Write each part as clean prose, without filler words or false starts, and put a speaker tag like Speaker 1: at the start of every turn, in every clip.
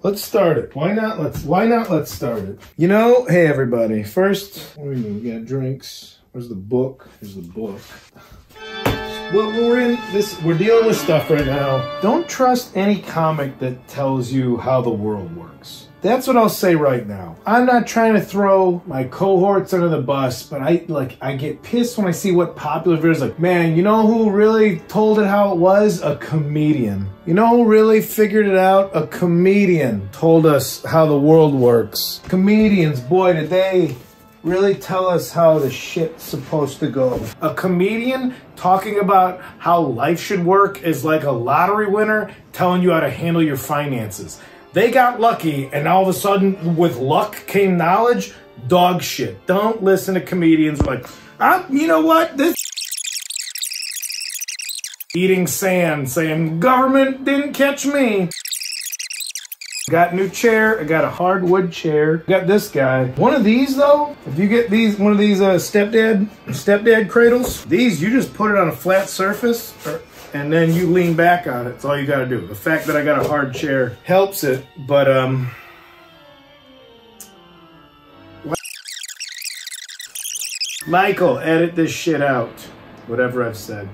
Speaker 1: Let's start it. Why not? Let's start it. You know, hey everybody. First, we got drinks. Where's the book? Here's the book. Well, we're dealing with stuff right now. Don't trust any comic that tells you how the world works. That's what I'll say right now. I'm not trying to throw my cohorts under the bus, but I get pissed when I see what popular videos like, man, you know who really told it how it was? A comedian. You know who really figured it out? A comedian told us how the world works. Comedians, boy, did they really tell us how the shit's supposed to go. A comedian talking about how life should work is like a lottery winner telling you how to handle your finances. They got lucky, and all of a sudden, with luck came knowledge. Dog shit. Don't listen to comedians like, you know what? This eating sand, saying, government didn't catch me. Got a new chair. I got a hardwood chair. Got this guy. One of these, though, if you get one of these stepdad cradles, these, you just put it on a flat surface, and then you lean back on it. That's all you gotta do. The fact that I got a hard chair helps it, but Michael, edit this shit out. Whatever I've said.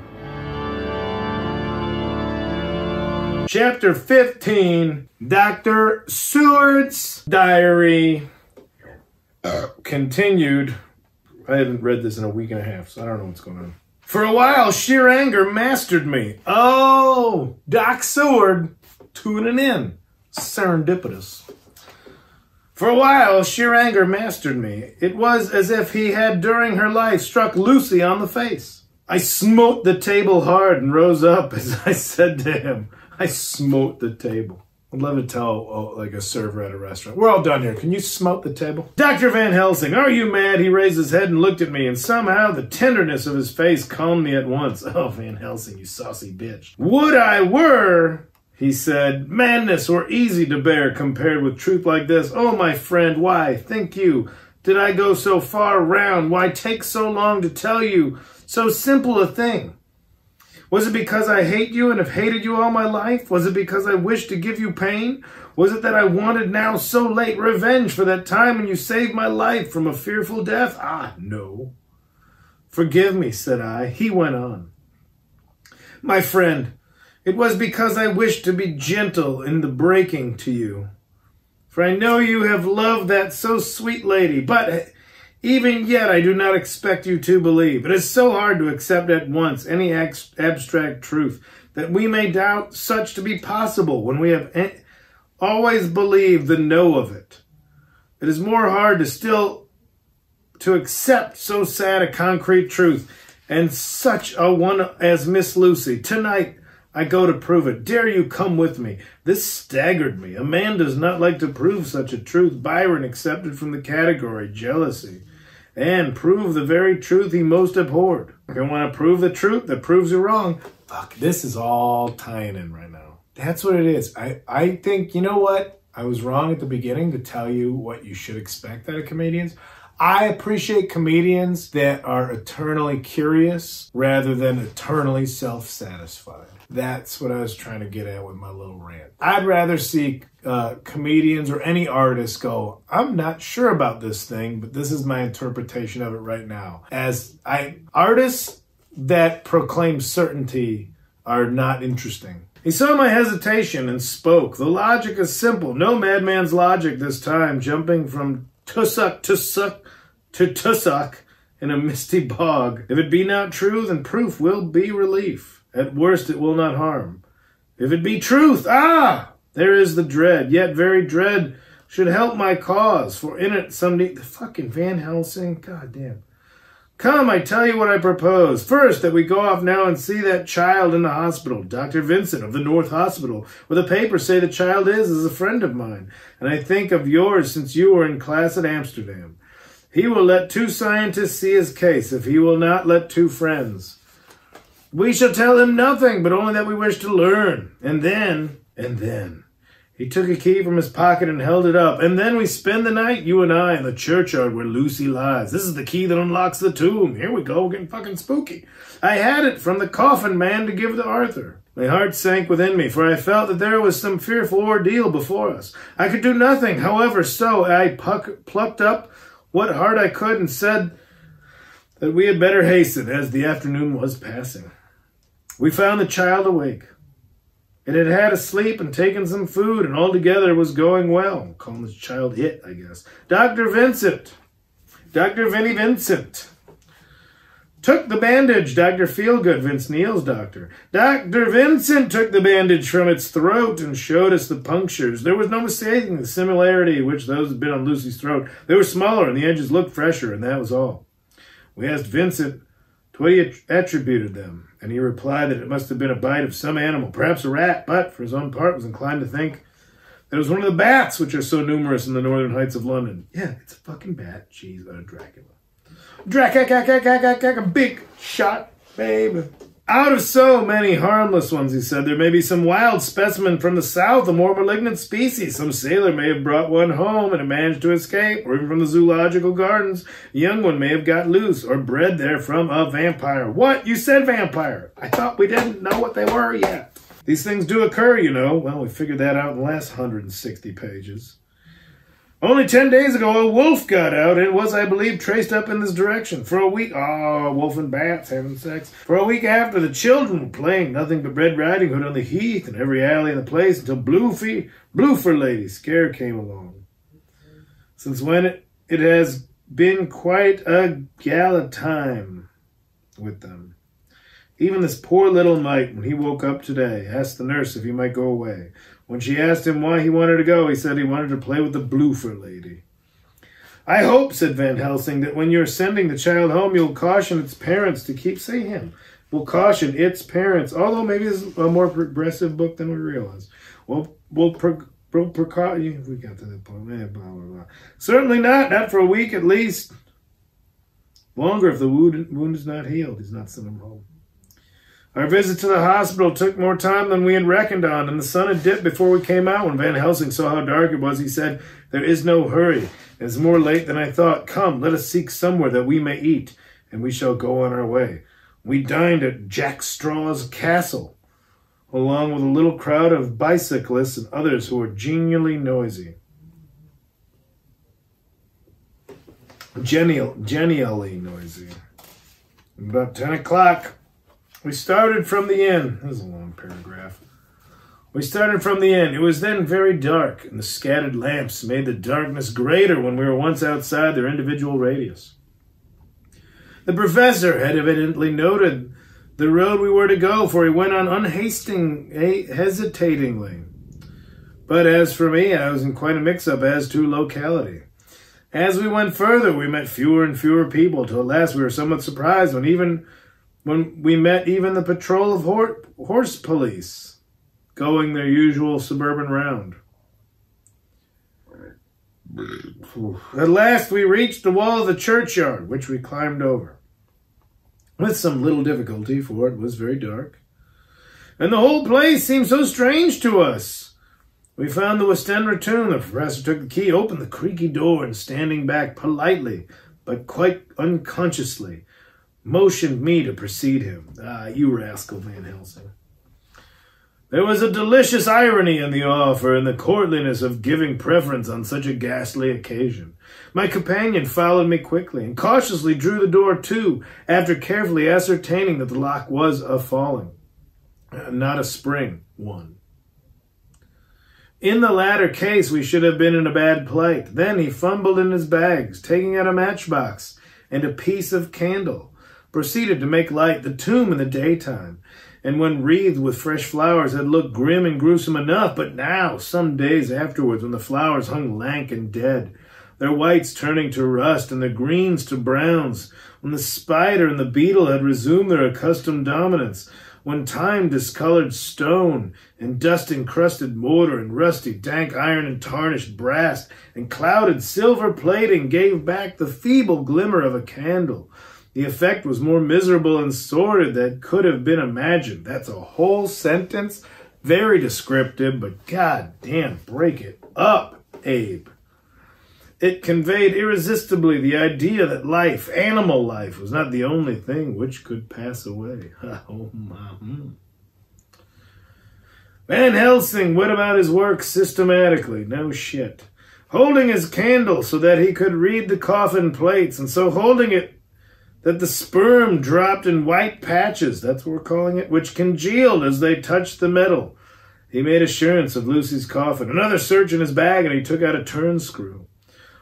Speaker 1: Chapter 15, Dr. Seward's Diary. Continued. I haven't read this in a week and a half, so I don't know what's going on. For a while, sheer anger mastered me. Oh, Doc Seward tuning in. Serendipitous. For a while, sheer anger mastered me. It was as if he had, during her life, struck Lucy on the face. I smote the table hard and rose up as I said to him. I smote the table. I'd love to tell, like a server at a restaurant. We're all done here. Can you smote the table? Dr. Van Helsing, are you mad? He raised his head and looked at me, and somehow the tenderness of his face calmed me at once. Oh, Van Helsing, you saucy bitch. Would I were, he said. Madness were easy to bear compared with truth like this. Oh, my friend, why, think you, did I go so far round? Why take so long to tell you so simple a thing? Was it because I hate you and have hated you all my life? Was it because I wished to give you pain? Was it that I wanted now so late revenge for that time when you saved my life from a fearful death? Ah, no. Forgive me, said I. He went on. My friend, it was because I wished to be gentle in the breaking to you. For I know you have loved that so sweet lady, but even yet, I do not expect you to believe. It is so hard to accept at once any abstract truth that we may doubt such to be possible when we have always believed the no of it. It is more hard to accept so sad a concrete truth and such a one as Miss Lucy. Tonight, I go to prove it. Dare you come with me? This staggered me. A man does not like to prove such a truth. Byron accepted from the category jealousy and prove the very truth he most abhorred. I want to prove the truth that proves you wrong. Fuck, this is all tying in right now. That's what it is. I think, you know what? I was wrong at the beginning to tell you what you should expect out of comedians. I appreciate comedians that are eternally curious rather than eternally self-satisfied. That's what I was trying to get at with my little rant. I'd rather see comedians or any artist go, I'm not sure about this thing, but this is my interpretation of it right now. Artists that proclaim certainty are not interesting. He saw my hesitation and spoke. The logic is simple. No madman's logic this time, jumping from tussock to tussock in a misty bog. If it be not true, then proof will be relief. At worst, it will not harm. If it be truth, there is the dread, yet very dread should help my cause, for in it some need... The fucking Van Helsing, goddamn. Come, I tell you what I propose. First, that we go off now and see that child in the hospital, Dr. Vincent of the North Hospital, where the papers say the child is a friend of mine, and I think of yours since you were in class at Amsterdam. He will let 2 scientists see his case, if he will not let 2 friends. We shall tell him nothing, but only that we wish to learn. And then, he took a key from his pocket and held it up. And then we spend the night, you and I, in the churchyard where Lucy lies. This is the key that unlocks the tomb. Here we go, getting fucking spooky. I had it from the coffin man to give to Arthur. My heart sank within me, for I felt that there was some fearful ordeal before us. I could do nothing, however, so I plucked up what heart I could and said that we had better hasten, as the afternoon was passing. We found the child awake. It had had a sleep and taken some food, and altogether was going well. I'm calling this child it, I guess. Dr. Vinnie Vincent. Took the bandage. Dr. Feelgood, Vince Neal's doctor. Dr. Vincent took the bandage from its throat and showed us the punctures. There was no mistaking the similarity which those had been on Lucy's throat. They were smaller and the edges looked fresher, and that was all. We asked Vincent to what he attributed them, and he replied that it must have been a bite of some animal, perhaps a rat, but for his own part was inclined to think that it was one of the bats which are so numerous in the northern heights of London. Yeah, it's a fucking bat. Jeez, Dracula. Dracula, big shot, babe. Out of so many harmless ones, he said, there may be some wild specimen from the south, a more malignant species. Some sailor may have brought one home and it managed to escape, or even from the zoological gardens. A young one may have got loose, or bred there from a vampire. What? You said vampire. I thought we didn't know what they were yet. These things do occur, you know. Well, we figured that out in the last 160 pages. Only 10 days ago, a wolf got out and was, I believe, traced up in this direction. For a week, wolf and bats having sex. For a week after, the children were playing nothing but Red Riding Hood on the heath and every alley in the place until Bloofer Lady Scare came along. Since when it has been quite a gala time with them. Even this poor little mite, when he woke up today, asked the nurse if he might go away. When she asked him why he wanted to go, he said he wanted to play with the Bloofer Lady. I hope, said Van Helsing, that when you're sending the child home, you'll caution its parents to keep, say him, we'll caution its parents, although maybe it's a more progressive book than we realize. We got to that point, blah, blah, blah. Certainly not for a week at least. Longer if the wound is not healed. He's not sending him home. Our visit to the hospital took more time than we had reckoned on, and the sun had dipped before we came out. When Van Helsing saw how dark it was, he said, there is no hurry. It is more late than I thought. Come, let us seek somewhere that we may eat, and we shall go on our way. We dined at Jack Straw's castle, along with a little crowd of bicyclists and others who were genially noisy. Genially noisy. About 10 o'clock. We started from the inn. This is a long paragraph. We started from the inn. It was then very dark, and the scattered lamps made the darkness greater when we were once outside their individual radius. The professor had evidently noted the road we were to go, for he went on hesitatingly. But as for me, I was in quite a mix-up as to locality. As we went further, we met fewer and fewer people, till at last we were somewhat surprised when we met even the patrol of horse police going their usual suburban round. At last we reached the wall of the churchyard, which we climbed over, with some little difficulty, for it was very dark, and the whole place seemed so strange to us. We found the West End Rotund. The professor took the key, opened the creaky door, and standing back politely, but quite unconsciously, motioned me to precede him. You rascal, Van Helsing. There was a delicious irony in the offer and the courtliness of giving preference on such a ghastly occasion. My companion followed me quickly and cautiously drew the door to, after carefully ascertaining that the lock was a falling, not a spring one. In the latter case, we should have been in a bad plight. Then he fumbled in his bags, taking out a matchbox and a piece of candle, proceeded to make light the tomb in the daytime, and when wreathed with fresh flowers had looked grim and gruesome enough, but now, some days afterwards, when the flowers hung lank and dead, their whites turning to rust and their greens to browns, when the spider and the beetle had resumed their accustomed dominance, when time-discolored stone and dust-encrusted mortar and rusty dank iron and tarnished brass and clouded silver plating gave back the feeble glimmer of a candle, the effect was more miserable and sordid than could have been imagined. That's a whole sentence. Very descriptive, but goddamn, break it up, Abe. It conveyed irresistibly the idea that life, animal life, was not the only thing which could pass away. Van Helsing went about his work systematically, no shit. Holding his candle so that he could read the coffin plates, and so holding it that the sperm dropped in white patches, that's what we're calling it, which congealed as they touched the metal. He made assurance of Lucy's coffin. Another search in his bag, and he took out a turn screw.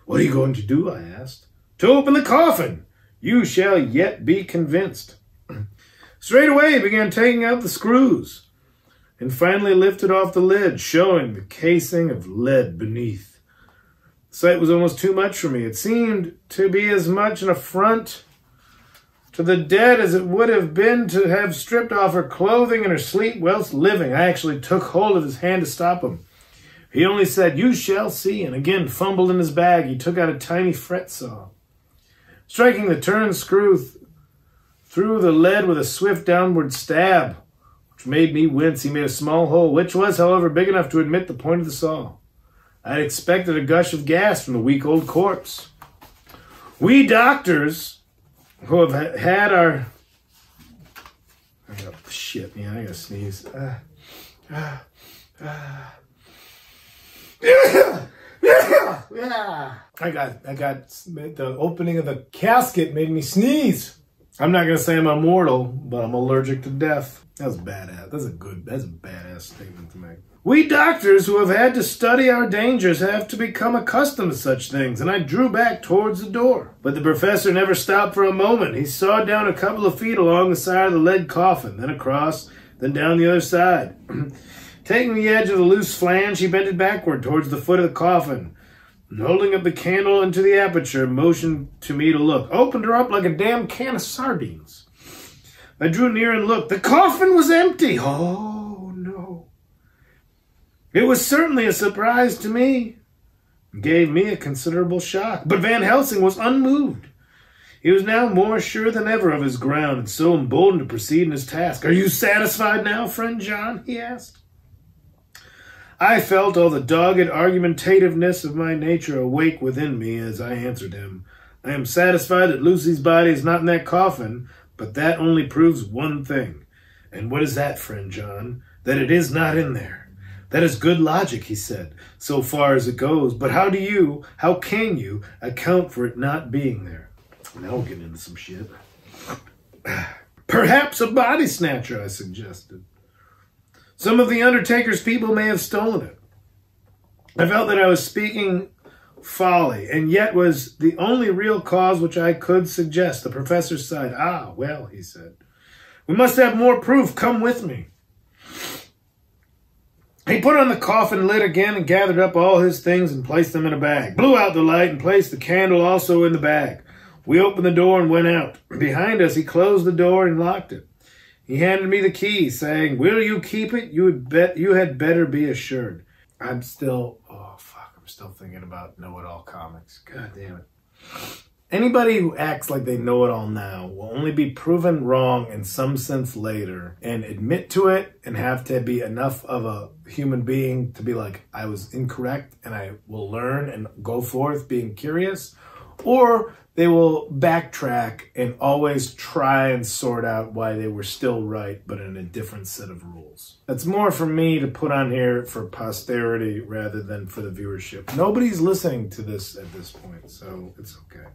Speaker 1: What are you going to do? I asked. To open the coffin. You shall yet be convinced. Straight away he began taking out the screws, and finally lifted off the lid, showing the casing of lead beneath. The sight was almost too much for me. It seemed to be as much an affront to the dead as it would have been to have stripped off her clothing in her sleep whilst living. I actually took hold of his hand to stop him. He only said, "You shall see," and again fumbled in his bag. He took out a tiny fret saw. Striking the turn screw through the lead with a swift downward stab, which made me wince, he made a small hole, which was, however, big enough to admit the point of the saw. I had expected a gush of gas from the weak old corpse. We doctors who have had our... I gotta sneeze. I got the opening of the casket made me sneeze. I'm not gonna say I'm immortal, but I'm allergic to death. That was badass. That's a badass statement to make. We doctors who have had to study our dangers have to become accustomed to such things, and I drew back towards the door. But the professor never stopped for a moment. He sawed down a couple of feet along the side of the lead coffin, then across, then down the other side. Taking the edge of the loose flange, he bent it backward towards the foot of the coffin, and holding up the candle into the aperture, motioned to me to look. Opened her up like a damn can of sardines. I drew near and looked. The coffin was empty. Oh, no. It was certainly a surprise to me. It gave me a considerable shock. But Van Helsing was unmoved. He was now more sure than ever of his ground, and so emboldened to proceed in his task. "Are you satisfied now, friend John?" he asked. I felt all the dogged argumentativeness of my nature awake within me as I answered him. "I am satisfied that Lucy's body is not in that coffin, but that only proves one thing." "And what is that, friend John?" "That it is not in there." "That is good logic," he said, "so far as it goes. But how can you account for it not being there?" Now we're getting into some shit. "Perhaps a body snatcher," I suggested. "Some of the Undertaker's people may have stolen it." I felt that I was speaking folly, and yet was the only real cause which I could suggest. The professor sighed. "Ah, well," he said, "we must have more proof. Come with me." He put on the coffin lid again and gathered up all his things and placed them in a bag, blew out the light and placed the candle also in the bag. We opened the door and went out. Behind us, he closed the door and locked it. He handed me the key, saying, "Will you keep it? You had better be assured." I'm still thinking about Know-It-All comics. God damn it. Anybody who acts like they know it all now will only be proven wrong in some sense later and admit to it and have to be enough of a human being to be like, I was incorrect and I will learn and go forth being curious. Or they will backtrack and always try and sort out why they were still right, but in a different set of rules. That's more for me to put on here for posterity rather than for the viewership. Nobody's listening to this at this point, so it's okay.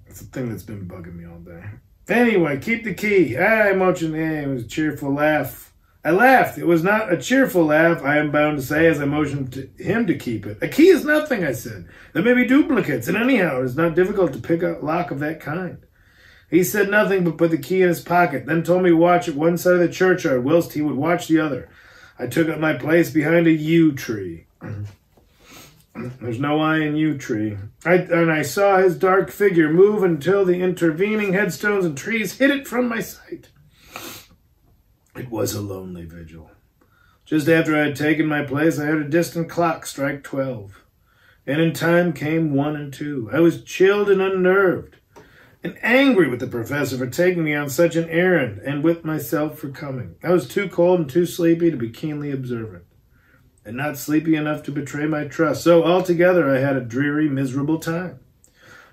Speaker 1: It's a thing that's been bugging me all day. Anyway, keep the key. I motioned. It was a cheerful laugh. I laughed. It was not a cheerful laugh, I am bound to say, as I motioned to him to keep it. "A key is nothing," I said. "There may be duplicates, and anyhow, it is not difficult to pick a lock of that kind." He said nothing but put the key in his pocket, then told me to watch at one side of the churchyard, whilst he would watch the other. I took up my place behind a yew tree. There's no I in yew tree. And I saw his dark figure move until the intervening headstones and trees hid it from my sight. It was a lonely vigil. Just after I had taken my place, I heard a distant clock strike 12. And in time came 1 and 2. I was chilled and unnerved, and angry with the professor for taking me on such an errand, and with myself for coming. I was too cold and too sleepy to be keenly observant, and not sleepy enough to betray my trust. So altogether I had a dreary, miserable time.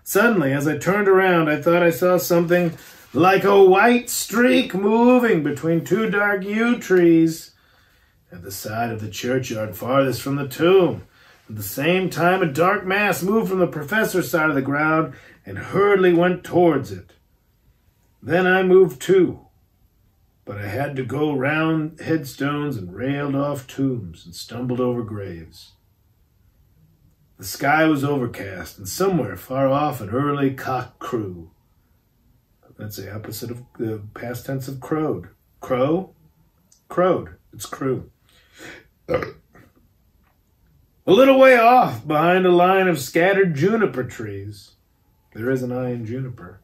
Speaker 1: Suddenly, as I turned around, I thought I saw something like a white streak moving between 2 dark yew trees at the side of the churchyard farthest from the tomb. At the same time, a dark mass moved from the professor's side of the ground and hurriedly went towards it. Then I moved too, but I had to go round headstones and railed off tombs and stumbled over graves. The sky was overcast, and somewhere far off an early cock crew. That's the opposite of the past tense of crowed. Crow? Crowed. It's crew. A little way off, behind a line of scattered juniper trees, there is an eye in juniper,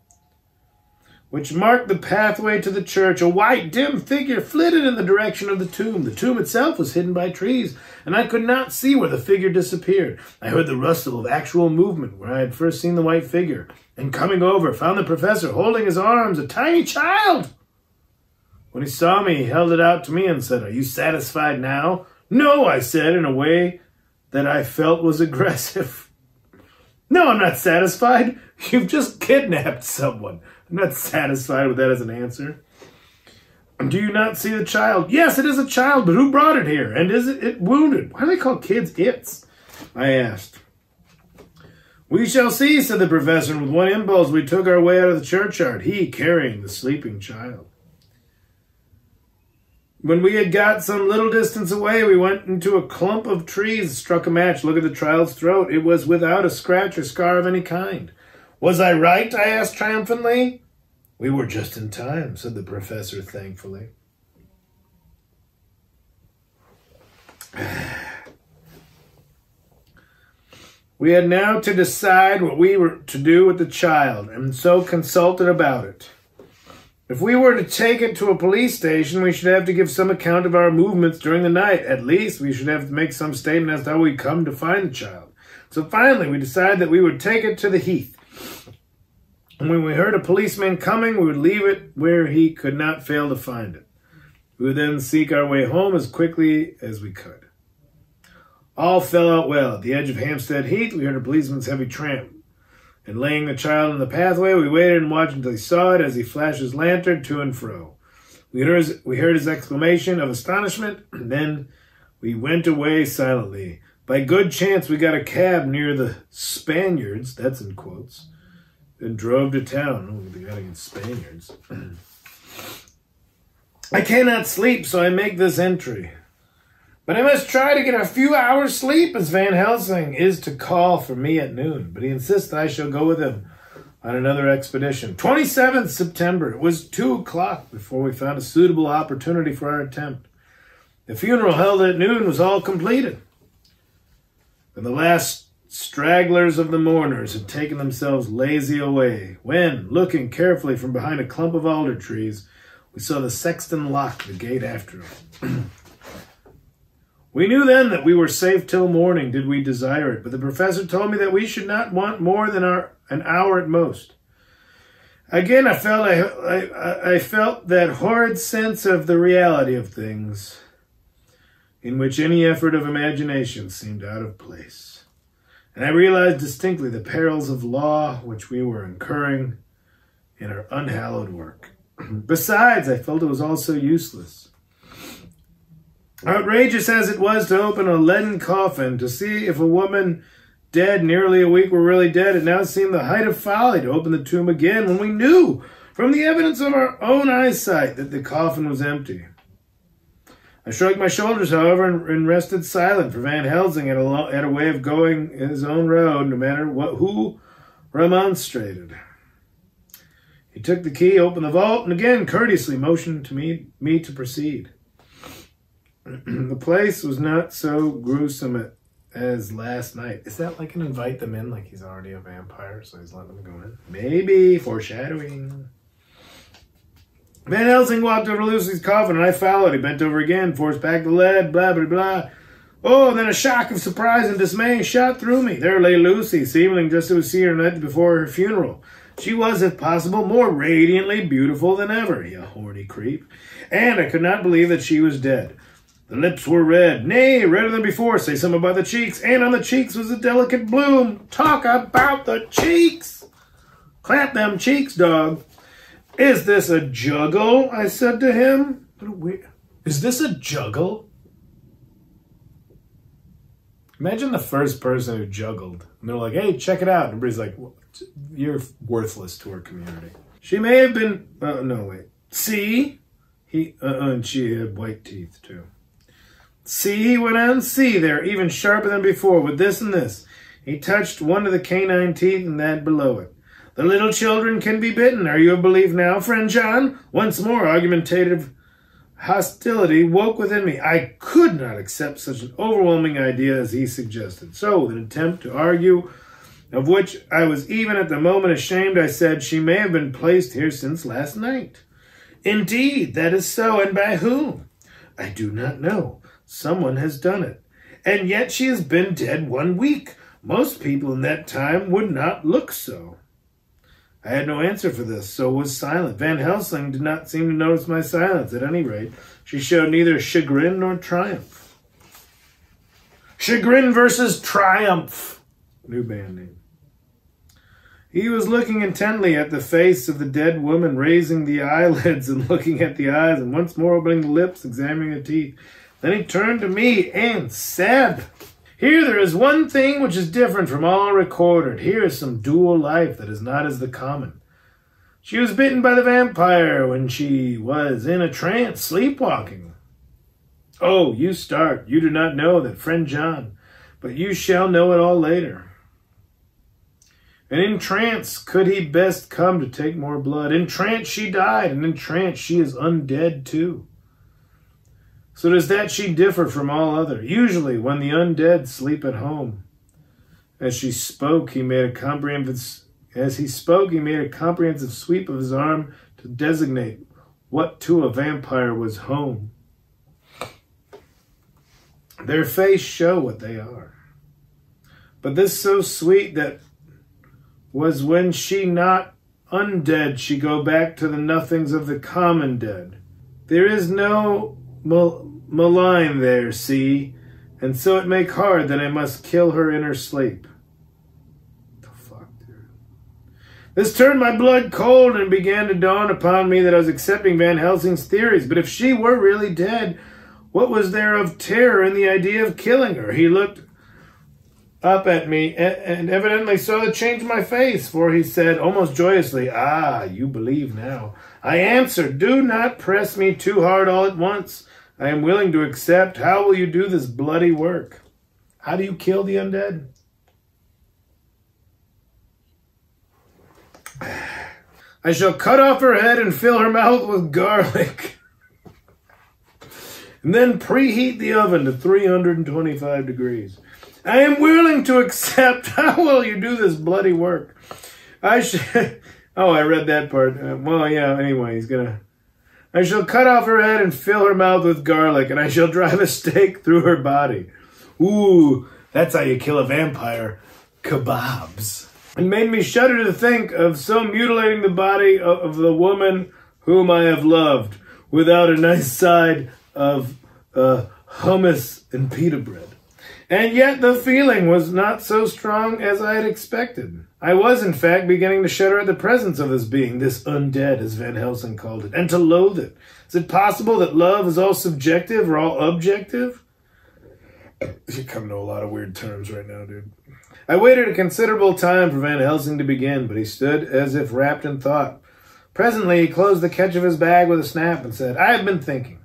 Speaker 1: which marked the pathway to the church, a white, dim figure flitted in the direction of the tomb. The tomb itself was hidden by trees, and I could not see where the figure disappeared. I heard the rustle of actual movement where I had first seen the white figure, and coming over, found the professor holding his arms, a tiny child. When he saw me, he held it out to me and said, "Are you satisfied now?" "No," I said, in a way that I felt was aggressive. "No, I'm not satisfied. You've just kidnapped someone. I'm not satisfied with that as an answer." "Do you not see the child?" "Yes, it is a child, but who brought it here? And is it wounded?" "Why do they call kids its?" I asked. "We shall see," said the professor, and with one impulse we took our way out of the churchyard, he carrying the sleeping child. When we had got some little distance away, we went into a clump of trees, struck a match, looked at the child's throat. It was without a scratch or scar of any kind. "Was I right?" I asked triumphantly. "We were just in time," said the professor thankfully. We had now to decide what we were to do with the child, and so consulted about it. If we were to take it to a police station, we should have to give some account of our movements during the night. At least we should have to make some statement as to how we come to find the child. So finally, we decided that we would take it to the heath. And when we heard a policeman coming, we would leave it where he could not fail to find it. We would then seek our way home as quickly as we could. All fell out well. At the edge of Hampstead Heath, we heard a policeman's heavy tramp. And laying the child in the pathway, we waited and watched until he saw it as he flashed his lantern to and fro. We heard his exclamation of astonishment, and then we went away silently. By good chance, we got a cab near the Spaniards, that's in quotes, and drove to town. Oh, they got against Spaniards. I cannot sleep, so I make this entry. But I must try to get a few hours' sleep, as Van Helsing is to call for me at noon. But he insists that I shall go with him on another expedition. 27th September. It was 2 o'clock before we found a suitable opportunity for our attempt. The funeral held at noon was all completed, and the last stragglers of the mourners had taken themselves lazy away, when, looking carefully from behind a clump of alder trees, we saw the sexton lock the gate after him. We knew then that we were safe till morning, did we desire it, but the professor told me that we should not want more than an hour at most. Again, I felt that horrid sense of the reality of things, in which any effort of imagination seemed out of place. And I realized distinctly the perils of law which we were incurring in our unhallowed work. Besides, I felt it was also useless. Outrageous as it was to open a leaden coffin to see if a woman dead nearly a week were really dead, it now seemed the height of folly to open the tomb again when we knew from the evidence of our own eyesight that the coffin was empty. I shrugged my shoulders, however, and rested silent, for Van Helsing had a way of going his own road, no matter who remonstrated. He took the key, opened the vault, and again courteously motioned to me to proceed. The place was not so gruesome as last night. Is that like an invite them in, like he's already a vampire, so he's letting them go in? Maybe. Foreshadowing. Van Helsing walked over to Lucy's coffin, and I followed. He bent over again, forced back the lead, blah, blah, blah. Oh, and then a shock of surprise and dismay shot through me. There lay Lucy, seemingly just as we see her night before her funeral. She was, if possible, more radiantly beautiful than ever, you horny creep. And I could not believe that she was dead. The lips were red, nay, redder than before, say some about the cheeks, and on the cheeks was a delicate bloom. Talk about the cheeks! Clap them cheeks, dog. Is this a juggle? I said to him. Is this a juggle? Imagine the first person who juggled. And they're like, hey, check it out. And everybody's like, you're worthless to our community. She may have been... no, wait. See? And she had white teeth, too. See, he went on, see there, even sharper than before, with this and this. He touched one of the canine teeth and that below it. The little children can be bitten. Are you of belief now, friend John? Once more, argumentative hostility woke within me. I could not accept such an overwhelming idea as he suggested. So, with an attempt to argue, of which I was even at the moment ashamed, I said, she may have been placed here since last night. Indeed, that is so, and by whom? I do not know. Someone has done it. And yet she has been dead 1 week. Most people in that time would not look so. I had no answer for this, so was silent. Van Helsing did not seem to notice my silence. At any rate, she showed neither chagrin nor triumph. Chagrin versus Triumph. New band name. He was looking intently at the face of the dead woman, raising the eyelids and looking at the eyes, and once more opening the lips, examining the teeth. Then he turned to me and said, here there is one thing which is different from all recorded. Here is some dual life that is not as the common. She was bitten by the vampire when she was in a trance, sleepwalking. Oh, you start. You do not know that, friend John, but you shall know it all later. And in trance could he best come to take more blood. In trance she died, and in trance she is undead too. So does that she differ from all other. Usually when the undead sleep at home. As he spoke, he made a comprehensive sweep of his arm to designate what to a vampire was home. Their face show what they are. But this so sweet that was when she not undead, she go back to the nothings of the common dead. There is no malign there, see, and so it make hard that I must kill her in her sleep. The fuck, dude? This turned my blood cold and began to dawn upon me that I was accepting Van Helsing's theories. But if she were really dead, what was there of terror in the idea of killing her? He looked up at me and evidently saw the change in my face, for he said almost joyously, ah, you believe now. I answered, do not press me too hard all at once. I am willing to accept. How will you do this bloody work? How do you kill the undead? I shall cut off her head and fill her mouth with garlic. And then preheat the oven to 325 degrees. I am willing to accept. How will you do this bloody work? I read that part. Well, yeah, anyway, I shall cut off her head and fill her mouth with garlic, and I shall drive a stake through her body. Ooh, that's how you kill a vampire. Kebabs. It made me shudder to think of so mutilating the body of the woman whom I have loved without a nice side of hummus and pita bread. And yet the feeling was not so strong as I had expected. I was, in fact, beginning to shudder at the presence of this being, this undead, as Van Helsing called it, and to loathe it. Is it possible that love is all subjective or all objective? You come to a lot of weird terms right now, dude. I waited a considerable time for Van Helsing to begin, but he stood as if wrapped in thought. Presently, he closed the catch of his bag with a snap and said, I have been thinking.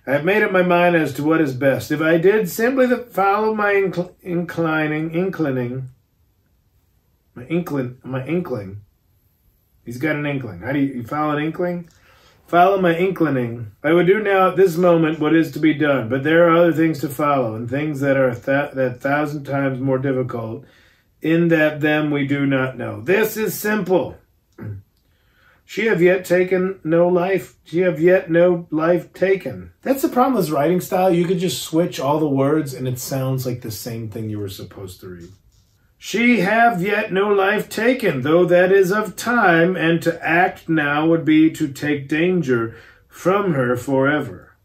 Speaker 1: I have made up my mind as to what is best. If I did simply follow my inkling. He's got an inkling. How do you follow an inkling? Follow my inclining. I would do now at this moment what is to be done, but there are other things to follow, and things that are that 1,000 times more difficult, in that them we do not know. This is simple. She have yet no life taken. That's the problem with his writing style. You could just switch all the words and it sounds like the same thing you were supposed to read. She have yet no life taken, though that is of time, and to act now would be to take danger from her forever.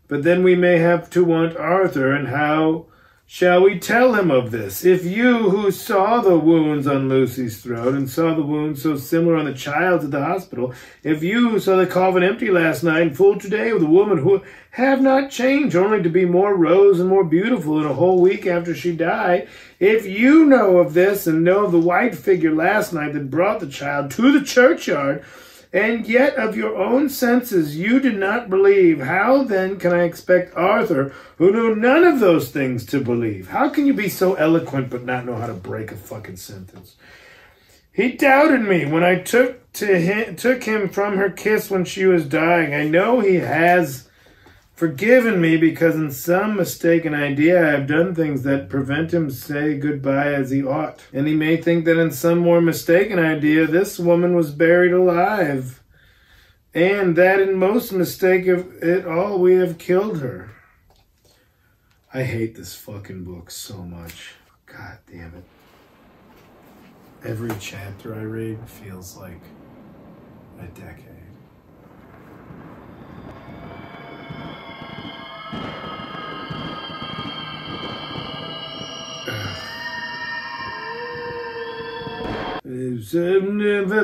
Speaker 1: But then we may have to want Arthur, and how Shall we tell him of this? If you, who saw the wounds on Lucy's throat and saw the wounds so similar on the child's at the hospital, if you who saw the coffin empty last night and full today with a woman who have not changed, only to be more rose and more beautiful in a whole week after she died, if you know of this and know of the white figure last night that brought the child to the churchyard, and yet of your own senses you did not believe, how then can I expect Arthur, who knew none of those things, to believe? How can you be so eloquent but not know how to break a fucking sentence? He doubted me when I took him from her kiss when she was dying. I know he has forgiven me because in some mistaken idea I have done things that prevent him say goodbye as he ought. And he may think that in some more mistaken idea this woman was buried alive, and that in most mistake of it all we have killed her. I hate this fucking book so much. God damn it. Every chapter I read feels like a decade.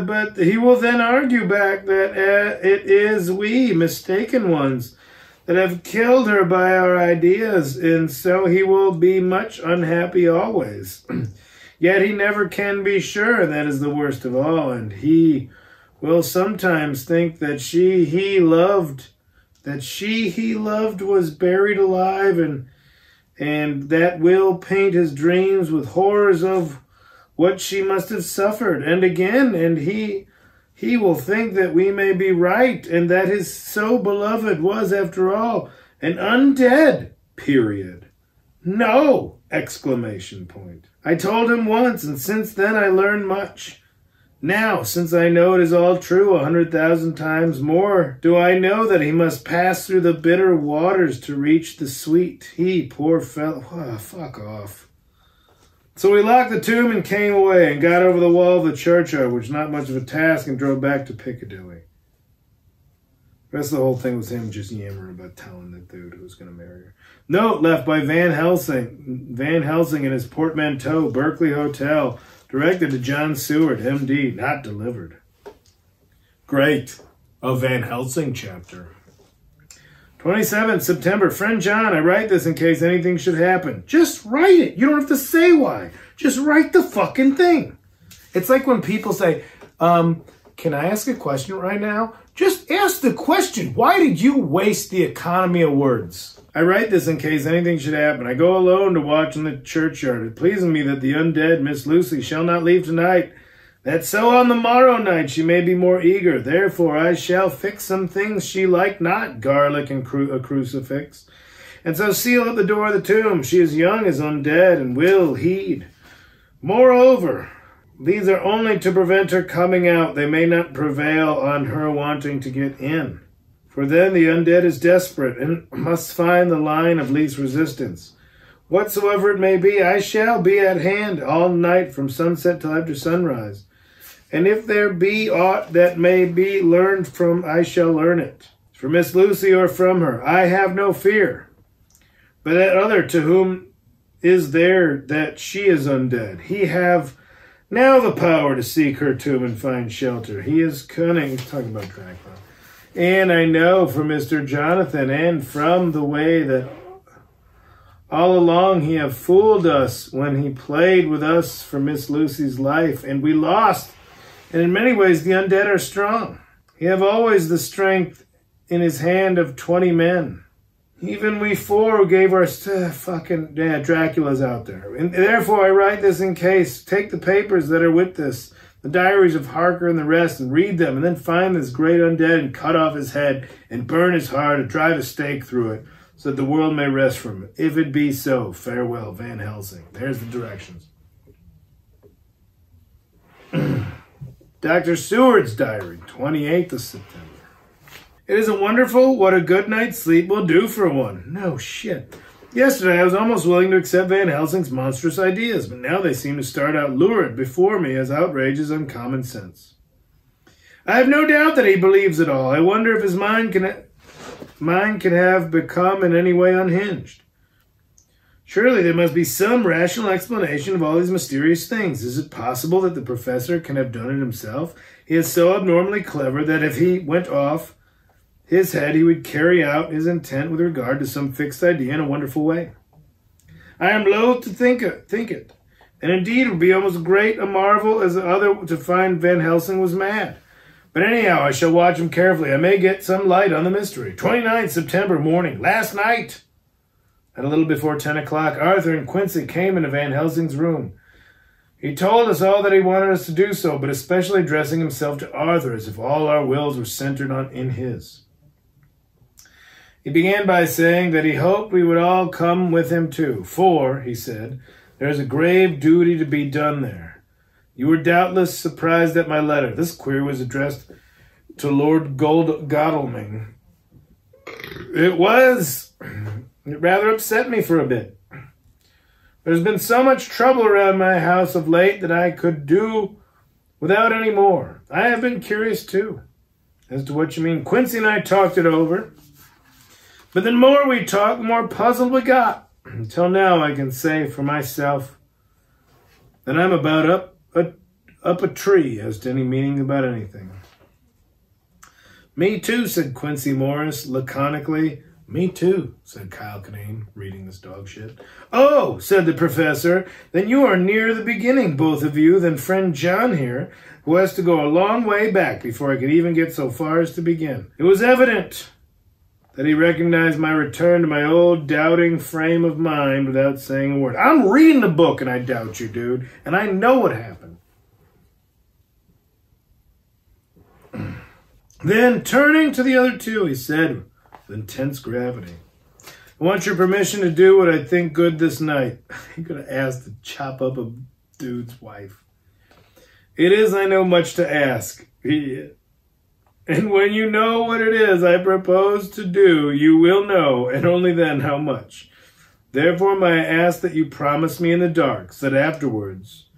Speaker 1: But he will then argue back that it is we, mistaken ones, that have killed her by our ideas, and so he will be much unhappy always. Yet he never can be sure, that is the worst of all, and he will sometimes think that she he loved was buried alive, and that will paint his dreams with horrors of what she must have suffered. And again, and he will think that we may be right, and that his so beloved was, after all, an undead, period. No! Exclamation point. I told him once, and since then I learned much. Now, since I know it is all true 100,000 times more, do I know that he must pass through the bitter waters to reach the sweet. He, poor fellow, fuck off. So we locked the tomb and came away and got over the wall of the churchyard, which is not much of a task, and drove back to Piccadilly. The rest of the whole thing was him just yammering about telling the dude who was going to marry her. Note left by Van Helsing. Van Helsing in his portmanteau, Berkeley Hotel. Directed to John Seward, M.D. Not delivered. Great. A Van Helsing chapter. 27th September. Friend John, I write this in case anything should happen. Just write it. You don't have to say why. Just write the fucking thing. It's like when people say, can I ask a question right now? Just ask the question. Why did you waste the economy of words? I write this in case anything should happen. I go alone to watch in the churchyard. It pleases me that the undead Miss Lucy shall not leave tonight, that so on the morrow night she may be more eager. Therefore I shall fix some things she like not, garlic and a crucifix, and so seal up the door of the tomb. She is young as undead, and will heed. Moreover, these are only to prevent her coming out. They may not prevail on her wanting to get in. For then the undead is desperate, and must find the line of least resistance. Whatsoever it may be, I shall be at hand all night from sunset till after sunrise. And if there be aught that may be learned from, I shall learn it. For Miss Lucy or from her, I have no fear. But that other to whom is there that she is undead, he have now the power to seek her tomb and find shelter. He is cunning. He's talking about Dracula. And I know from Mr. Jonathan and from the way that all along he have fooled us when he played with us for Miss Lucy's life, and we lost. And in many ways the undead are strong. He have always the strength in his hand of 20 men. Even we 4 who gave our Dracula's out there. And therefore I write this in case. Take the papers that are with this, the diaries of Harker and the rest, and read them, and then find this great undead and cut off his head and burn his heart and drive a stake through it, so that the world may rest from it. If it be so, farewell, Van Helsing. There's the directions. Dr. Seward's diary, 28th of September. It isn't wonderful what a good night's sleep will do for one. No shit. Yesterday I was almost willing to accept Van Helsing's monstrous ideas, but now they seem to start out lurid before me as outrages on common sense. I have no doubt that he believes it all. I wonder if his mind can have become in any way unhinged. Surely there must be some rational explanation of all these mysterious things. Is it possible that the professor can have done it himself? He is so abnormally clever that if he went off his head, he would carry out his intent with regard to some fixed idea in a wonderful way. I am loath to think it. And indeed, it would be almost great a marvel as the other to find Van Helsing was mad. But anyhow, I shall watch him carefully. I may get some light on the mystery. 29th September morning, last night. At a little before 10 o'clock, Arthur and Quincy came into Van Helsing's room. He told us all that he wanted us to do so, but especially addressing himself to Arthur as if all our wills were centered in his. He began by saying that he hoped we would all come with him too, for, he said, there is a grave duty to be done there. You were doubtless surprised at my letter. This query was addressed to Lord Godalming. It was. It rather upset me for a bit. There's been so much trouble around my house of late that I could do without any more. I have been curious, too, as to what you mean. Quincy and I talked it over. But the more we talked, the more puzzled we got. Until now, I can say for myself that I'm about up a tree as to any meaning about anything. Me too, said Quincy Morris laconically. Me too, said Kyle Kinane, reading this dog shit. Oh, said the professor, then you are near the beginning, both of you, than friend John here, who has to go a long way back before I could even get so far as to begin. It was evident that he recognized my return to my old doubting frame of mind without saying a word. I'm reading the book and I doubt you, dude, and I know what happened. Then, turning to the other two, he said with intense gravity, I want your permission to do what I think good this night. He could have asked to chop up a dude's wife. It is, I know, much to ask. And when you know what it is I propose to do, you will know, and only then how much. Therefore, may I ask that you promise me in the dark, that afterwards,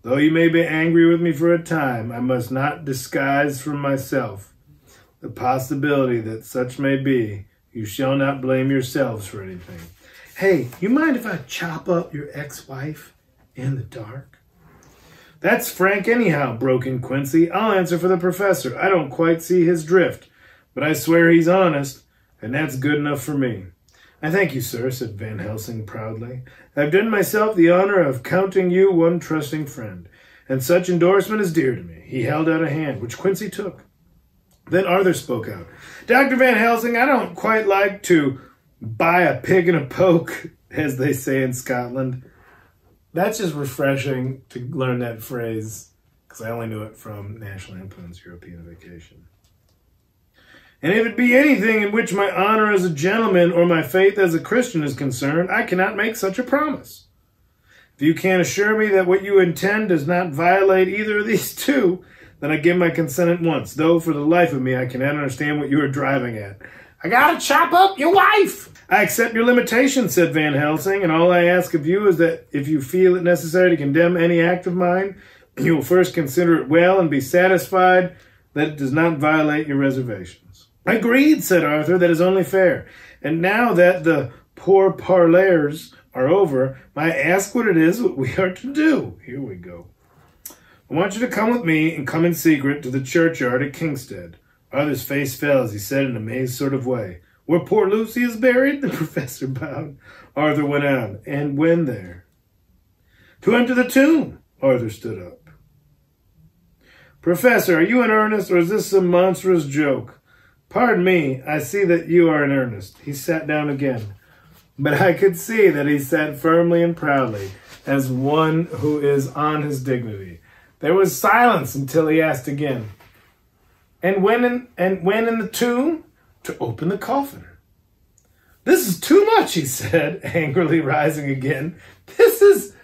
Speaker 1: though you may be angry with me for a time, I must not disguise from myself the possibility that such may be. You shall not blame yourselves for anything. Hey, you mind if I chop up your ex-wife in the dark? That's frank anyhow, broke in Quincy. I'll answer for the professor. I don't quite see his drift, but I swear he's honest, and that's good enough for me. I thank you, sir, said Van Helsing proudly. I've done myself the honor of counting you one trusting friend, and such endorsement is dear to me. He held out a hand, which Quincy took. Then Arthur spoke out. Dr. Van Helsing, I don't quite like to buy a pig in a poke, as they say in Scotland. That's just refreshing to learn that phrase, because I only knew it from National Lampoon's European Vacation. And if it be anything in which my honor as a gentleman or my faith as a Christian is concerned, I cannot make such a promise. If you can assure me that what you intend does not violate either of these two, then I give my consent at once, though for the life of me I cannot understand what you are driving at. I gotta chop up your wife! I accept your limitation, said Van Helsing, and all I ask of you is that if you feel it necessary to condemn any act of mine, you will first consider it well and be satisfied that it does not violate your reservations. Agreed, said Arthur, that is only fair. And now that the poor parlers are over, may I ask what it is we are to do? Here we go. I want you to come with me and come in secret to the churchyard at Kingstead. Arthur's face fell as he said in an amazed sort of way, Where poor Lucy is buried? The professor bowed. Arthur went on. And when there? To enter the tomb. Arthur stood up. Professor, are you in earnest, or is this some monstrous joke? Pardon me, I see that you are in earnest. He sat down again. But I could see that he sat firmly and proudly, as one who is on his dignity. There was silence until he asked again, And when in the tomb? To open the coffin. This is too much, he said, angrily rising again. This is...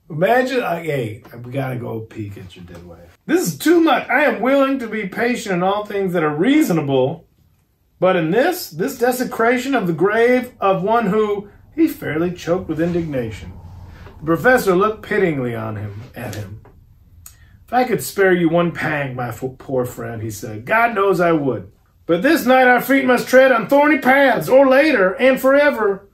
Speaker 1: Imagine, hey, we gotta go peek at your dead wife. This is too much. I am willing to be patient in all things that are reasonable, but in this desecration of the grave of one who... He fairly choked with indignation. The professor looked pityingly at him. If I could spare you one pang, my poor friend, he said, God knows I would. But this night our feet must tread on thorny paths, or later, and forever.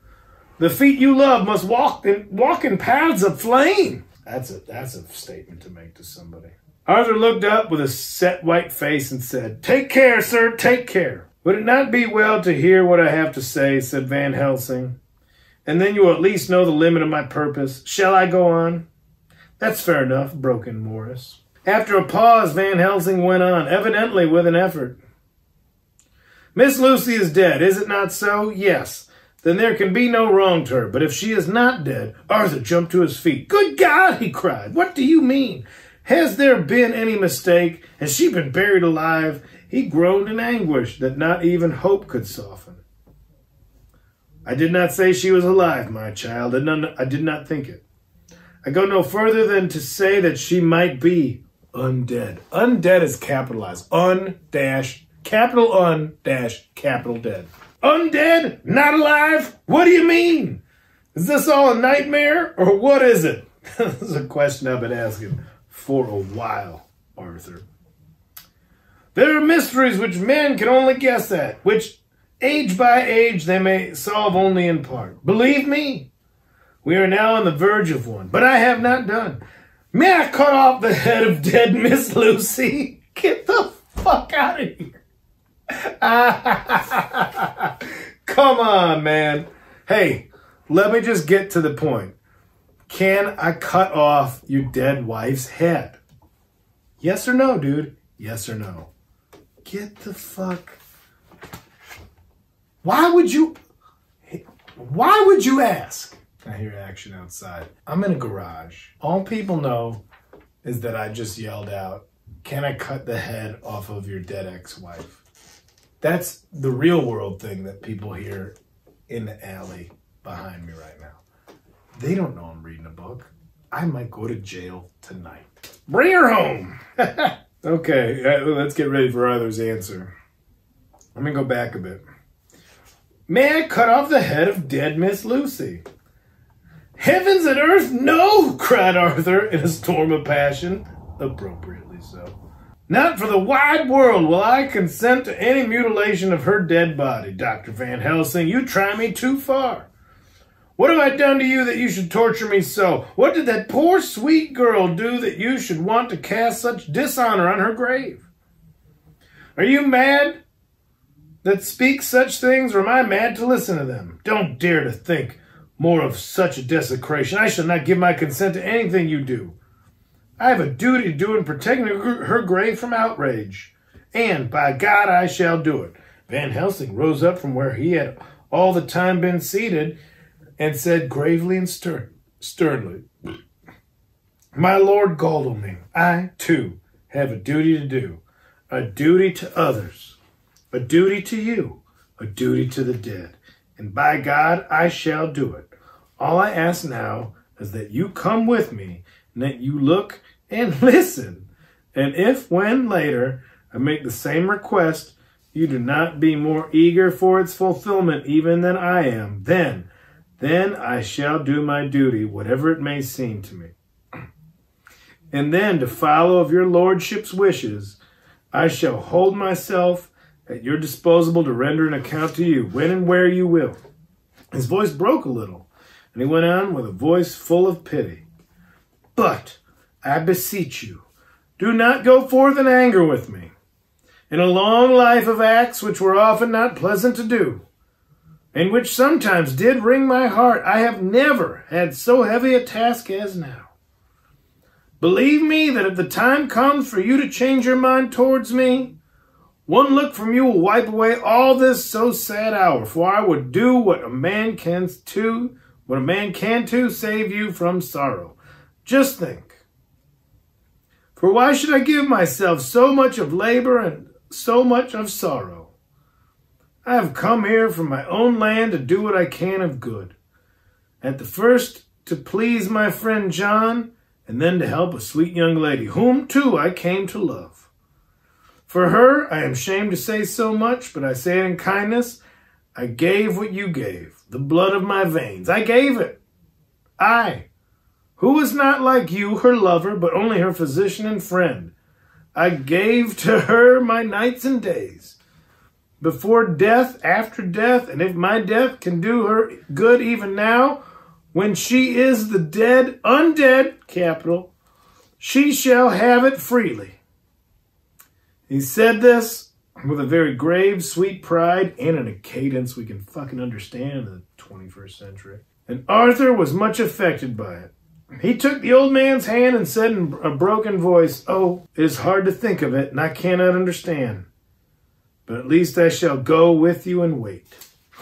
Speaker 1: The feet you love must walk in paths of flame. That's a statement to make to somebody. Arthur looked up with a set white face and said, "Take care, sir, take care." "Would it not be well to hear what I have to say?" said Van Helsing. "And then you will at least know the limit of my purpose. Shall I go on?" "That's fair enough," broke in Morris. After a pause, Van Helsing went on, evidently with an effort. "Miss Lucy is dead, is it not so?" "Yes." "Then there can be no wrong to her. But if she is not dead—" Arthur jumped to his feet. "Good God!" he cried. "What do you mean? Has there been any mistake? Has she been buried alive?" He groaned in anguish that not even hope could soften. "I did not say she was alive, my child. I did not think it. I go no further than to say that she might be undead." Undead is capitalized. Capital capital dead. Undead? Not alive? What do you mean? Is this all a nightmare, or what is it? This is a question I've been asking for a while, Arthur. "There are mysteries which men can only guess at, which age by age they may solve only in part. Believe me, we are now on the verge of one, but I have not done. May I cut off the head of dead Miss Lucy?" Get the fuck out of here. Come on, man. Hey, let me just get to the point. Can I cut off your dead wife's head? Yes or no, dude? Yes or no? Get the fuck. Why would you ask? I hear action outside. I'm in a garage. All people know is that I just yelled out, "Can I cut the head off of your dead ex-wife?" That's the real world thing that people hear in the alley behind me right now. They don't know I'm reading a book. I might go to jail tonight. Bring her home. Okay, let's get ready for Arthur's answer. Let me go back a bit. "May I cut off the head of dead Miss Lucy?" "Heavens and earth, no!" cried Arthur in a storm of passion. Appropriately so. "Not for the wide world will I consent to any mutilation of her dead body. Dr. Van Helsing, you try me too far. What have I done to you that you should torture me so? What did that poor sweet girl do that you should want to cast such dishonor on her grave? Are you mad that speak such things, or am I mad to listen to them? Don't dare to think more of such a desecration. I shall not give my consent to anything you do. I have a duty to do in protecting her grave from outrage. And, by God, I shall do it." Van Helsing rose up from where he had all the time been seated and said gravely and sternly, "My Lord Godalming, I, too, have a duty to do. A duty to others. A duty to you. A duty to the dead. And by God, I shall do it. All I ask now is that you come with me and that you look and listen. And if, when later, I make the same request, you do not be more eager for its fulfillment even than I am, then I shall do my duty, whatever it may seem to me. And then, to follow of your lordship's wishes, I shall hold myself at your disposal to render an account to you, when and where you will." His voice broke a little, and he went on with a voice full of pity. "But, I beseech you, do not go forth in anger with me. In a long life of acts which were often not pleasant to do, and which sometimes did wring my heart, I have never had so heavy a task as now. Believe me that if the time comes for you to change your mind towards me, one look from you will wipe away all this so sad hour, for I would do what a man can to save you from sorrow. Just think. For why should I give myself so much of labor and so much of sorrow? I have come here from my own land to do what I can of good. At the first, to please my friend John, and then to help a sweet young lady, whom, too, I came to love. For her, I am ashamed to say so much, but I say it in kindness, I gave what you gave, the blood of my veins. I gave it. I, who was not like you, her lover, but only her physician and friend. I gave to her my nights and days. before death, after death, and if my death can do her good even now, when she is the dead, undead, capital, she shall have it freely. He said this with a very grave, sweet pride and in a cadence we can fucking understand in the 21st century. And Arthur was much affected by it. He took the old man's hand and said in a broken voice, "Oh, it is hard to think of it, and I cannot understand. But at least I shall go with you and wait."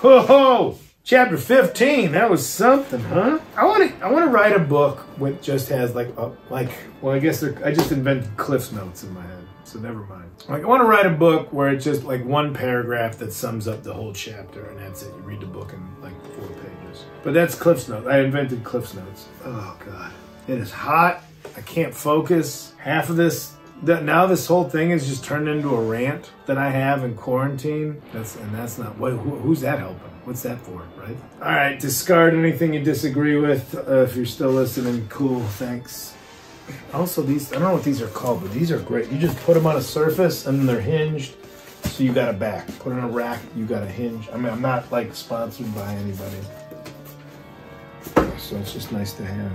Speaker 1: Ho ho! Chapter 15. That was something, huh? I want to write a book which just has well, I guess I just invented Cliff's Notes in my head, so never mind. I want to write a book where it's just like one paragraph that sums up the whole chapter, and that's it. You read the book in like 4 pages. But that's Cliff's Notes. I invented Cliff's Notes. Oh God, it is hot. I can't focus. Half of this. Now this whole thing is just turned into a rant that I have in quarantine. That's not. Wait, who's that helping? What's that for, right? All right, discard anything you disagree with. If you're still listening, cool, thanks. Also, these, I don't know what these are called, but these are great. You just put them on a surface and then they're hinged, so you got a back. Put it on a rack, you got a hinge. I mean, I'm not like sponsored by anybody, so it's just nice to have.